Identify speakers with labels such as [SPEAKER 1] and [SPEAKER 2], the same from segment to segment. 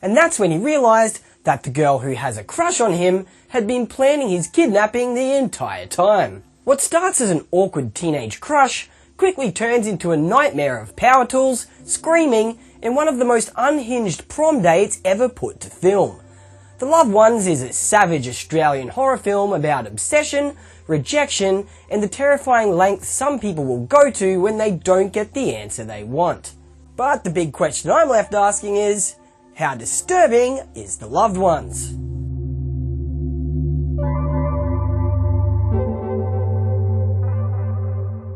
[SPEAKER 1] And that's when he realised that the girl who has a crush on him had been planning his kidnapping the entire time. What starts as an awkward teenage crush quickly turns into a nightmare of power tools, screaming, and one of the most unhinged prom dates ever put to film. The Loved Ones is a savage Australian horror film about obsession, rejection, and the terrifying lengths some people will go to when they don't get the answer they want. But the big question I'm left asking is, how disturbing is The Loved Ones?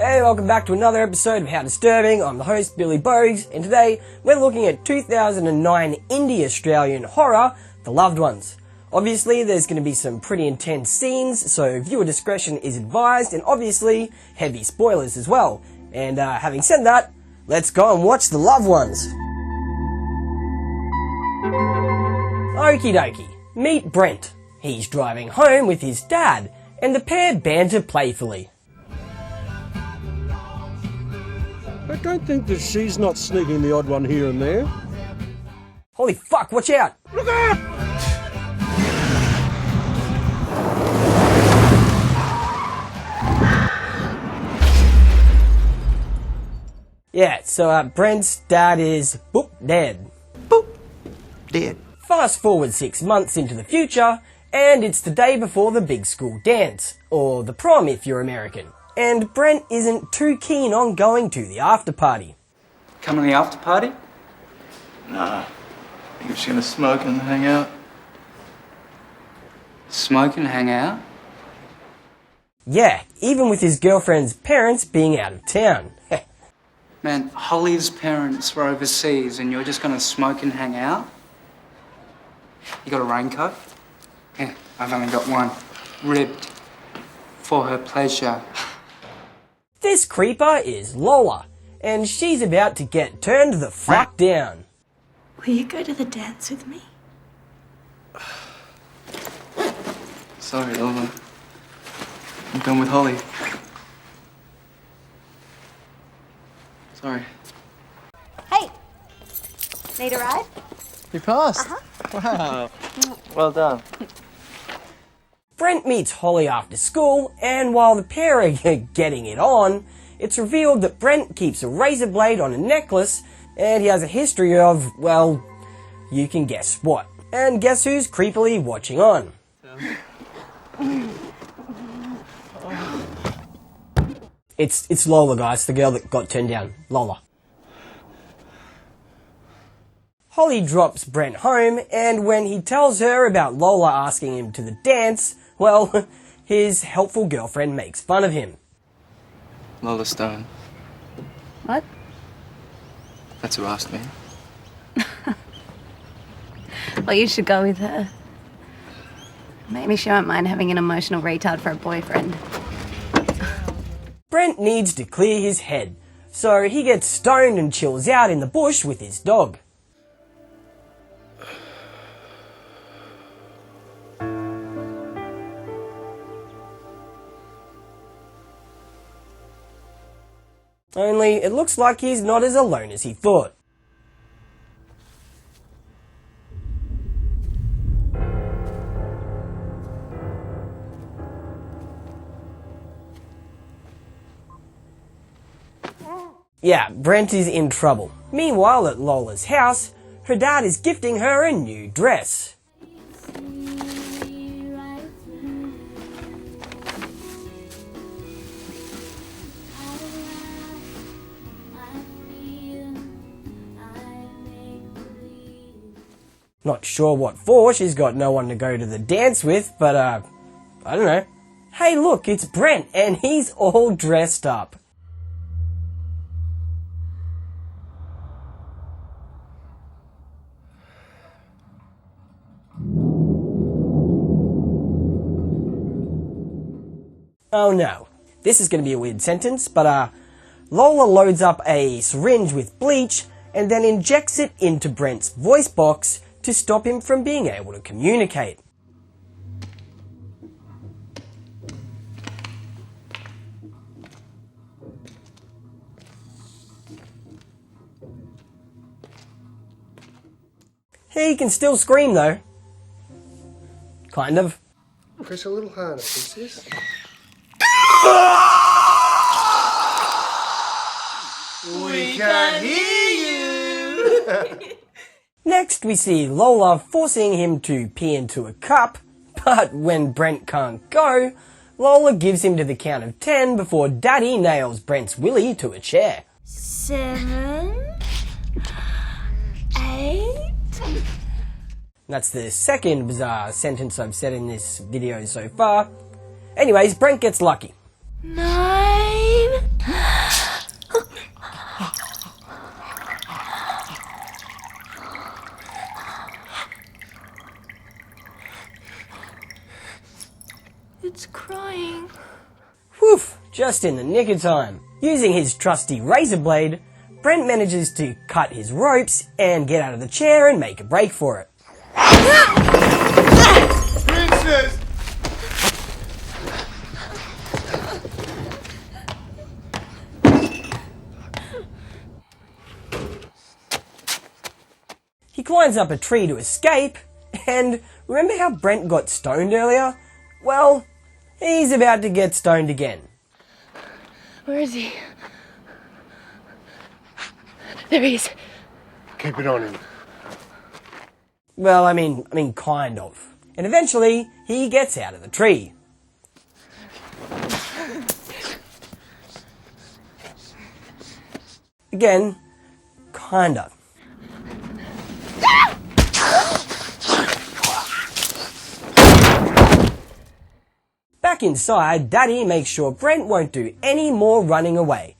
[SPEAKER 1] Hey, welcome back to another episode of How Disturbing. I'm the host, Billy Bogues, and today we're looking at 2009 indie Australian horror, The Loved Ones. Obviously, there's going to be some pretty intense scenes, so viewer discretion is advised, and obviously, heavy spoilers as well. And having said that, let's go and watch The Loved Ones. Okie dokie, meet Brent. He's driving home with his dad, and the pair banter playfully.
[SPEAKER 2] I don't think that she's not sneaking the odd one here and there.
[SPEAKER 1] Holy fuck, watch out!
[SPEAKER 2] Look out!
[SPEAKER 1] Yeah, so Brent's dad is boop dead.
[SPEAKER 3] Boop. Dead.
[SPEAKER 1] Fast forward 6 months into the future, and it's the day before the big school dance, or the prom if you're American. And Brent isn't too keen on going to the after party.
[SPEAKER 4] Coming to the after party?
[SPEAKER 5] Nah. I think we're just gonna smoke and hang out.
[SPEAKER 4] Smoke and hang out?
[SPEAKER 1] Yeah, even with his girlfriend's parents being out of town.
[SPEAKER 4] Man, Holly's parents were overseas and you're just gonna smoke and hang out? You got a raincoat? Yeah, I've only got one. Ribbed. For her pleasure.
[SPEAKER 1] This creeper is Lola, and she's about to get turned the fuck down.
[SPEAKER 6] Will you go to the dance with me?
[SPEAKER 5] Sorry, Lola. I'm done with Holly. Sorry.
[SPEAKER 6] Hey! Need a ride?
[SPEAKER 5] You passed? Wow. Well done.
[SPEAKER 1] Brent meets Holly after school, and while the pair are getting it on, it's revealed that Brent keeps a razor blade on a necklace, and he has a history of, well, you can guess what. And guess who's creepily watching on? It's Lola, guys, the girl that got turned down. Lola. Holly drops Brent home, and when he tells her about Lola asking him to the dance, well, his helpful girlfriend makes fun of him.
[SPEAKER 5] Lola Stone.
[SPEAKER 6] What?
[SPEAKER 5] That's who asked me.
[SPEAKER 6] Well, you should go with her. Maybe she won't mind having an emotional retard for a boyfriend.
[SPEAKER 1] Brent needs to clear his head, so he gets stoned and chills out in the bush with his dog. Only, it looks like he's not as alone as he thought. Yeah, Brent is in trouble. Meanwhile, at Lola's house, her dad is gifting her a new dress. Not sure what for, she's got no one to go to the dance with, but I don't know. Hey look, it's Brent, and he's all dressed up. Oh no, this is going to be a weird sentence, but Lola loads up a syringe with bleach and then injects it into Brent's voice box to stop him from being able to communicate. He can still scream though. Kind of.
[SPEAKER 7] Press a little harder, princess.
[SPEAKER 5] We can hear you!
[SPEAKER 1] Next we see Lola forcing him to pee into a cup, but when Brent can't go, Lola gives him to the count of 10 before Daddy nails Brent's willy to a chair.
[SPEAKER 6] 7, 8.
[SPEAKER 1] That's the second bizarre sentence I've said in this video so far. Anyways, Brent gets lucky.
[SPEAKER 6] 9. It's crying.
[SPEAKER 1] Whew, just in the nick of time. Using his trusty razor blade, Brent manages to cut his ropes and get out of the chair and make a break for it.
[SPEAKER 5] Princess!
[SPEAKER 1] He climbs up a tree to escape, and remember how Brent got stoned earlier? Well, he's about to get stoned again.
[SPEAKER 6] Where is he? There he is.
[SPEAKER 7] Keep it on him.
[SPEAKER 1] Well, I mean, kind of. And eventually, he gets out of the tree. Again, kinda. Back inside, Daddy makes sure Brent won't do any more running away.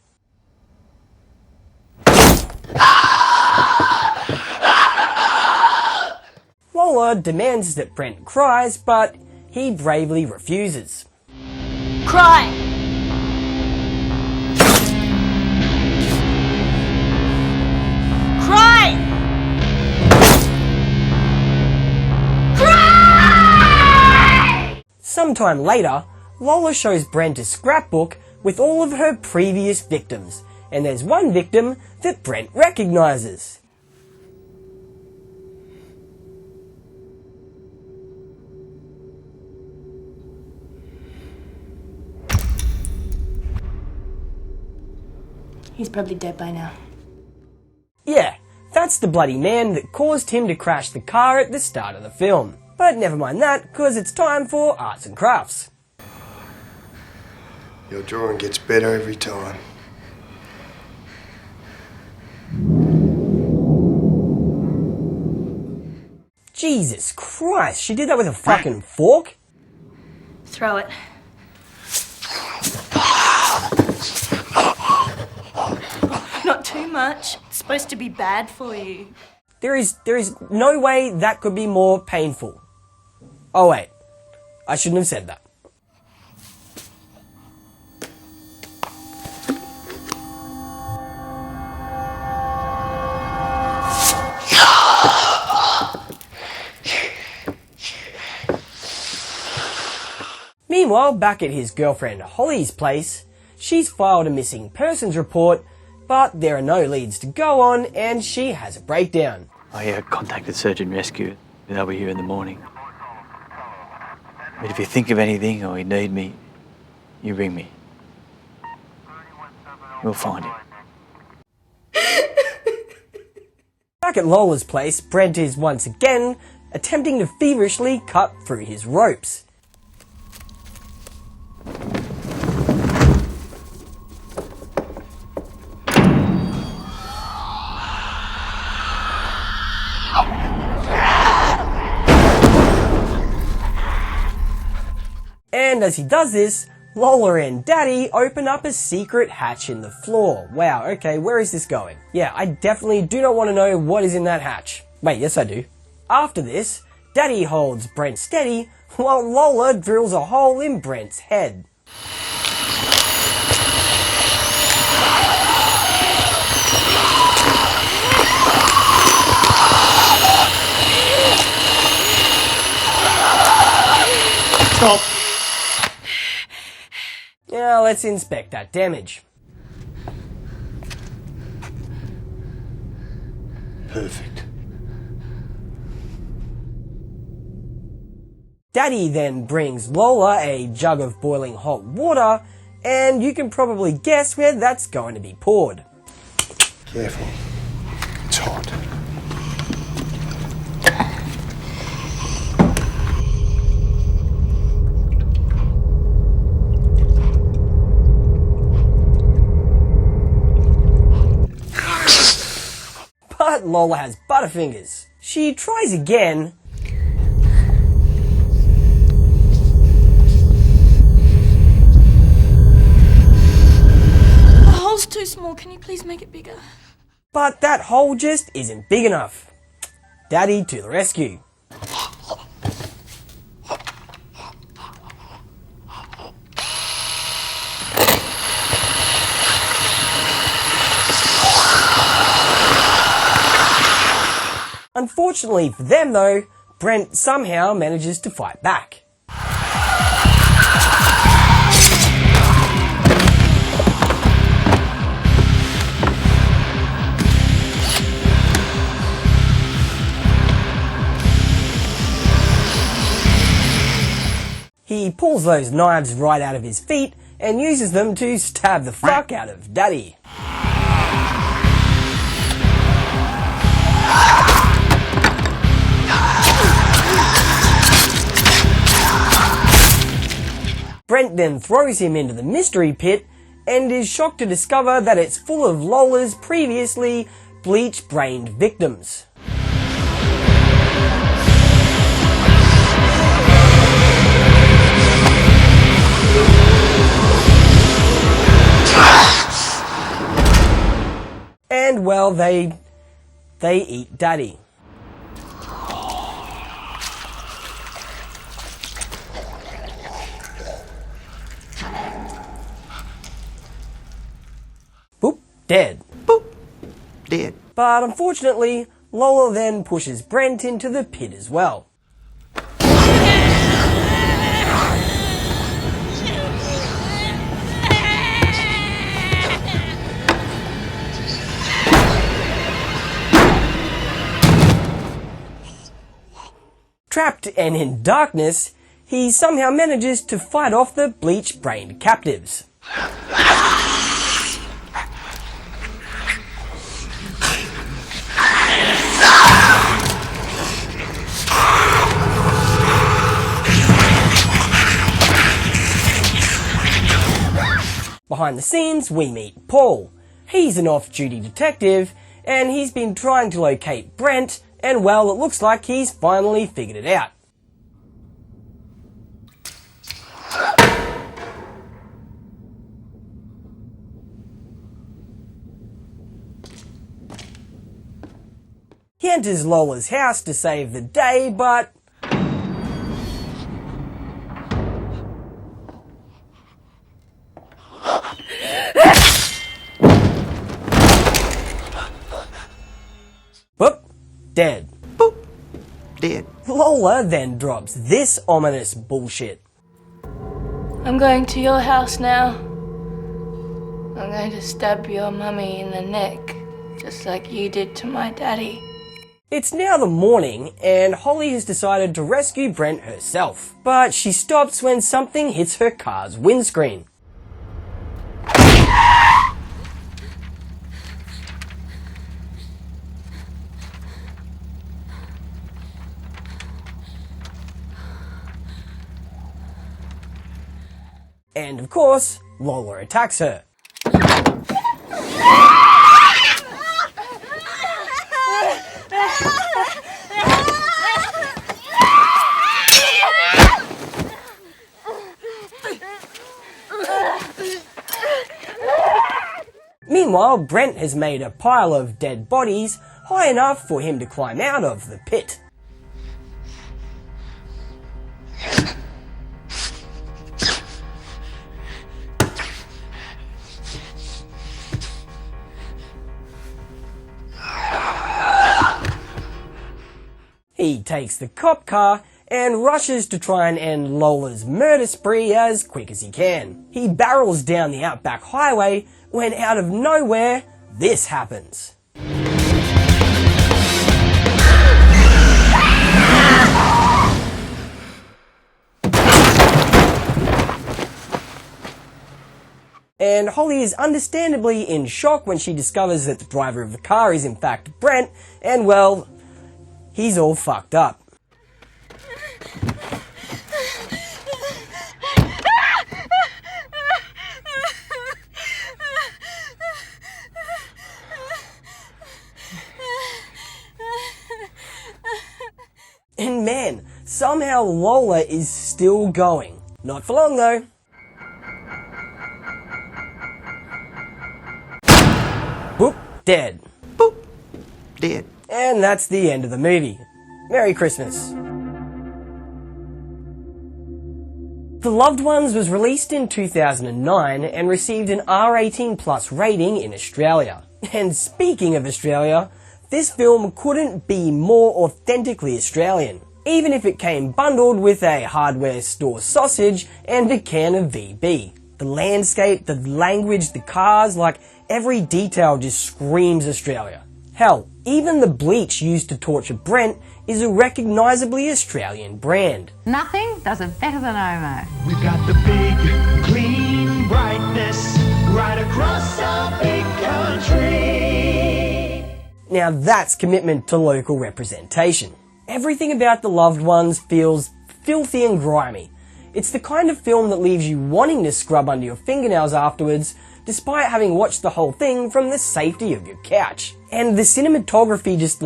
[SPEAKER 1] Lola demands that Brent cries, but he bravely refuses.
[SPEAKER 6] Cry! Cry! Cry!
[SPEAKER 1] Sometime later, Lola shows Brent a scrapbook with all of her previous victims, and there's one victim that Brent recognizes.
[SPEAKER 6] He's probably dead by now.
[SPEAKER 1] Yeah, that's the bloody man that caused him to crash the car at the start of the film. But never mind that, because it's time for arts and crafts.
[SPEAKER 7] Your drawing gets better every time.
[SPEAKER 1] Jesus Christ, she did that with a fucking fork?
[SPEAKER 6] Throw it. Not too much. It's supposed to be bad for you.
[SPEAKER 1] There is no way that could be more painful. Oh wait, I shouldn't have said that. Meanwhile, back at his girlfriend Holly's place, she's filed a missing persons report, but there are no leads to go on and she has a breakdown.
[SPEAKER 8] I contacted Search and Rescue. They'll be here in the morning. But if you think of anything or you need me, you ring me. We'll find him.
[SPEAKER 1] Back at Lola's place, Brent is once again attempting to feverishly cut through his ropes. And as he does this, Lola and Daddy open up a secret hatch in the floor. Wow, okay, where is this going? Yeah, I definitely do not want to know what is in that hatch. Wait, yes I do. After this, Daddy holds Brent steady while Lola drills a hole in Brent's head.
[SPEAKER 7] Stop.
[SPEAKER 1] Now let's inspect that damage.
[SPEAKER 7] Perfect.
[SPEAKER 1] Daddy then brings Lola a jug of boiling hot water, and you can probably guess where that's going to be poured.
[SPEAKER 7] Careful. It's hot.
[SPEAKER 1] But Lola has butterfingers. She tries again.
[SPEAKER 9] The hole's too small. Can you please make it bigger?
[SPEAKER 1] But that hole just isn't big enough. Daddy to the rescue. Unfortunately for them though, Brent somehow manages to fight back. He pulls those knives right out of his feet and uses them to stab the fuck out of Daddy. Brent then throws him into the mystery pit and is shocked to discover that it's full of Lola's previously bleach-brained victims. And well, they eat Daddy. Boop, dead.
[SPEAKER 3] Boop. Dead.
[SPEAKER 1] But unfortunately, Lola then pushes Brent into the pit as well. Trapped and in darkness, he somehow manages to fight off the bleach-brained captives. Behind the scenes, we meet Paul. He's an off-duty detective, and he's been trying to locate Brent, and well, it looks like he's finally figured it out. He enters Lola's house to save the day, but whoop, dead.
[SPEAKER 3] Boop. Dead.
[SPEAKER 1] Lola then drops this ominous bullshit.
[SPEAKER 9] I'm going to your house now. I'm going to stab your mummy in the neck, just like you did to my daddy.
[SPEAKER 1] It's now the morning, and Holly has decided to rescue Brent herself. But she stops when something hits her car's windscreen. And of course, Lola attacks her. Meanwhile, Brent has made a pile of dead bodies high enough for him to climb out of the pit. He takes the cop car and rushes to try and end Lola's murder spree as quick as he can. He barrels down the outback highway when out of nowhere, this happens. And Holly is understandably in shock when she discovers that the driver of the car is in fact Brent, and well, he's all fucked up. And man, somehow Lola is still going. Not for long though. Boop, dead.
[SPEAKER 3] Boop, dead.
[SPEAKER 1] And that's the end of the movie. Merry Christmas. The Loved Ones was released in 2009 and received an R18+ rating in Australia. And speaking of Australia, this film couldn't be more authentically Australian, even if it came bundled with a hardware store sausage and a can of VB. The landscape, the language, the cars, like every detail just screams Australia. Hell, even the bleach used to torture Brent is a recognisably Australian brand.
[SPEAKER 10] Nothing does it better than Omo.
[SPEAKER 11] We got the big, clean brightness right across our big country.
[SPEAKER 1] Now that's commitment to local representation. Everything about The Loved Ones feels filthy and grimy. It's the kind of film that leaves you wanting to scrub under your fingernails afterwards, despite having watched the whole thing from the safety of your couch. And the cinematography just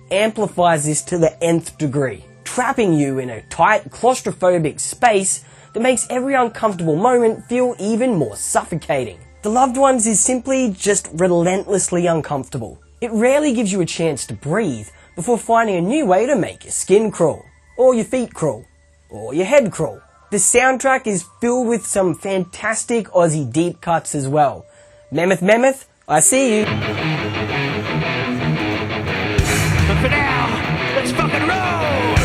[SPEAKER 1] amplifies this to the nth degree, trapping you in a tight, claustrophobic space that makes every uncomfortable moment feel even more suffocating. The Loved Ones is simply just relentlessly uncomfortable. It rarely gives you a chance to breathe before finding a new way to make your skin crawl, or your feet crawl, or your head crawl. The soundtrack is filled with some fantastic Aussie deep cuts as well. Mammoth Mammoth, I see you.
[SPEAKER 11] But for now, let's fucking roll!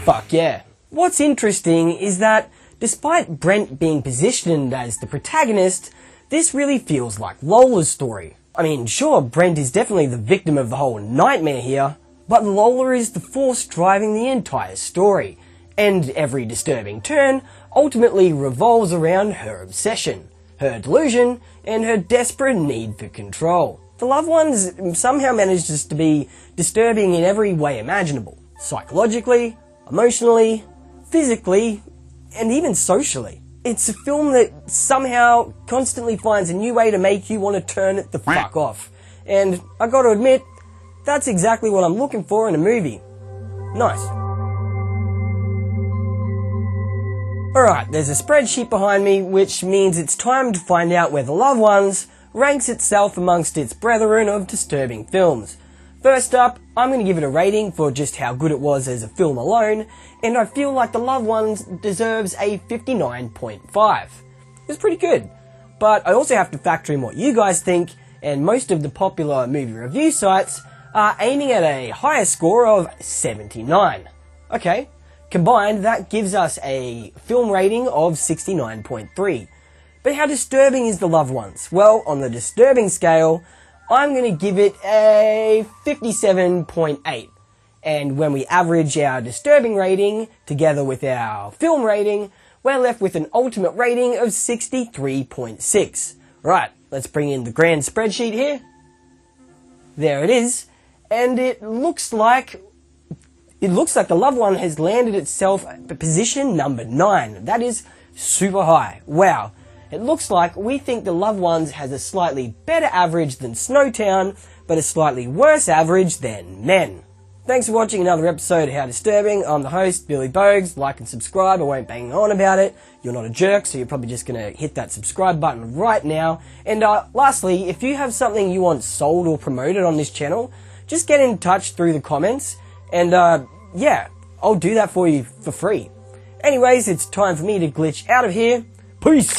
[SPEAKER 1] Fuck yeah. What's interesting is that despite Brent being positioned as the protagonist, this really feels like Lola's story. I mean, sure, Brent is definitely the victim of the whole nightmare here, but Lola is the force driving the entire story, and every disturbing turn ultimately revolves around her obsession, her delusion, and her desperate need for control. The Loved Ones somehow manages to be disturbing in every way imaginable. Psychologically, emotionally, physically, and even socially. It's a film that somehow constantly finds a new way to make you want to turn it the fuck off. And I gotta admit, that's exactly what I'm looking for in a movie. Nice. Alright, there's a spreadsheet behind me, which means it's time to find out where The Loved Ones ranks itself amongst its brethren of disturbing films. First up, I'm going to give it a rating for just how good it was as a film alone, and I feel like The Loved Ones deserves a 59.5. It's pretty good, but I also have to factor in what you guys think, and most of the popular movie review sites are aiming at a higher score of 79. Okay, combined that gives us a film rating of 69.3. But how disturbing is The Loved Ones? Well, on the disturbing scale, I'm going to give it a 57.8. And when we average our disturbing rating together with our film rating, we're left with an ultimate rating of 63.6. Right, let's bring in the grand spreadsheet here. There it is. And it looks like The Loved One has landed itself at position number 9. That is super high. Wow. It looks like we think The Loved Ones has a slightly better average than Snowtown, but a slightly worse average than Men. Thanks for watching another episode of How Disturbing. I'm the host, Billy Bogues. Like and subscribe. I won't bang on about it. You're not a jerk, so you're probably just going to hit that subscribe button right now. And lastly, if you have something you want sold or promoted on this channel, just get in touch through the comments. And yeah, I'll do that for you for free. Anyways, it's time for me to glitch out of here. Peace!